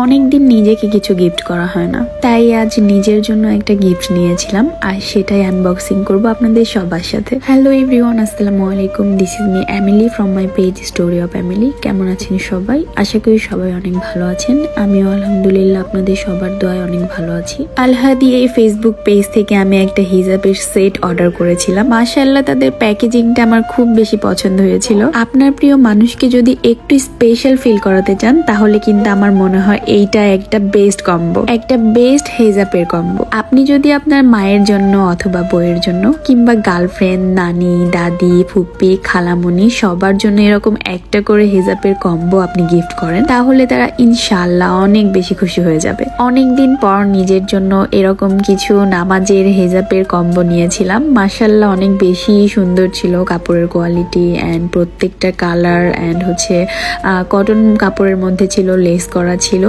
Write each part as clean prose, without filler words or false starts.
অনেকদিন নিজেকে কিছু গিফট করা হয় না, তাই আজ নিজের জন্য একটা গিফট নিয়েছিলাম আর সেটাই আনবক্সিং করব আপনাদের সবার সাথে। হ্যালো এভরিওয়ান, আসসালামু আলাইকুম। This is me Emily from my page story of Emily. কেমন আছেন সবাই? আশা করি সবাই অনেক ভালো আছেন। আমিও আলহামদুলিল্লাহ আপনাদের সবার দোয়ায় অনেক ভালো আছি। আলহাদি এই ফেসবুক পেজ থেকে আমি একটা হিজাবের সেট অর্ডার করেছিলাম। মাশাআল্লাহ, তাদের প্যাকেজিংটা আমার খুব বেশি পছন্দ হয়েছিল। আপনার প্রিয় মানুষকে যদি একটু স্পেশাল ফিল করাতে চান তাহলে কিন্তু আমার মনে হয় এইটা একটা বেস্ট কম্বো, একটা বেস্ট হেজাবের কম্বো। আপনি যদি আপনার মায়ের জন্য অথবা বইয়ের জন্য কিংবা গার্লফ্রেন্ড, নানি, দাদি, ফুপ্পি, খালামণি সবার জন্য এরকম একটা করে হেজাবের কম্বো আপনি গিফট করেন তাহলে তারা ইনশাআল্লাহ অনেক বেশি খুশি হয়ে যাবে। অনেকদিন পর নিজের জন্য এরকম কিছু নামাজের হেজাবের কম্বো নিয়েছিলাম। মাশাআল্লাহ অনেক বেশি সুন্দর ছিল কাপড়ের কোয়ালিটি এন্ড প্রত্যেকটা কালার এন্ড হচ্ছে কটন কাপড়ের মধ্যে ছিল, লেস করা ছিল।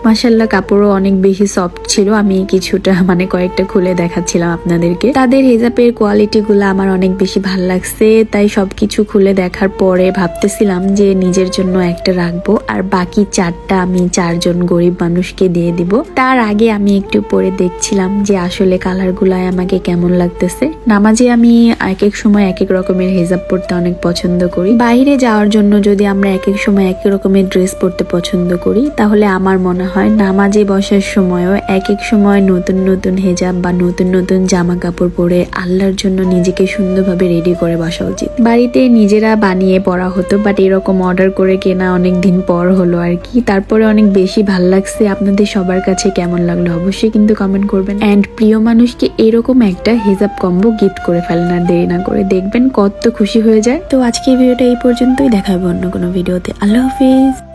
মাশাআল্লাহ কাপড়ও অনেক বেশি সফট ছিল। আমি কিছুটা কয়েকটা খুলে দেখাচ্ছিলাম আপনাদেরকে। তাদের হেজাবের কোয়ালিটি গুলো আমার অনেক বেশি ভালো লাগছে, তাই সবকিছু খুলে দেখার পরে ভাবতেছিলাম যে নিজের জন্য একটা রাখবো আর বাকি চারটা আমি চারজন গরিব মানুষকে দিয়ে দিব। তার আগে আমি একটু পরে দেখছিলাম যে আসলে কালার গুলাই আমাকে কেমন লাগতেছে। নামাজে আমি এক এক সময় এক এক রকমের হেজাব পরতে অনেক পছন্দ করি। বাইরে যাওয়ার জন্য যদি আমরা এক এক সময় এক এক রকমের ড্রেস পরতে পছন্দ করি তাহলে আমার মনে হয় নামাজে বসার সময়ও এক এক সময় নতুন নতুন হেজাব বা নতুন নতুন জামা কাপড় পরে আল্লাহর জন্য নিজেকে সুন্দরভাবে রেডি করে বসা উচিত। বাড়িতে নিজেরা বানিয়ে পরা হতো, বাট এরকম অর্ডার করে কেনা অনেক দিন পর হলো আর কি। তারপরে অনেক বেশি ভাল লাগছে। আপনাদের সবার কাছে কেমন লাগলো অবশ্যই কিন্তু কমেন্ট করবেন। এন্ড প্রিয় মানুষকে এরকম একটা হেজাব কম্বো গিফট করে ফেলেন আর দেরি না করে, দেখবেন কত খুশি হয়ে যায়। তো আজকে এই ভিডিওটা এই পর্যন্তই, দেখা হবে অন্য কোনো ভিডিওতে। আল্লাহ হাফিজ।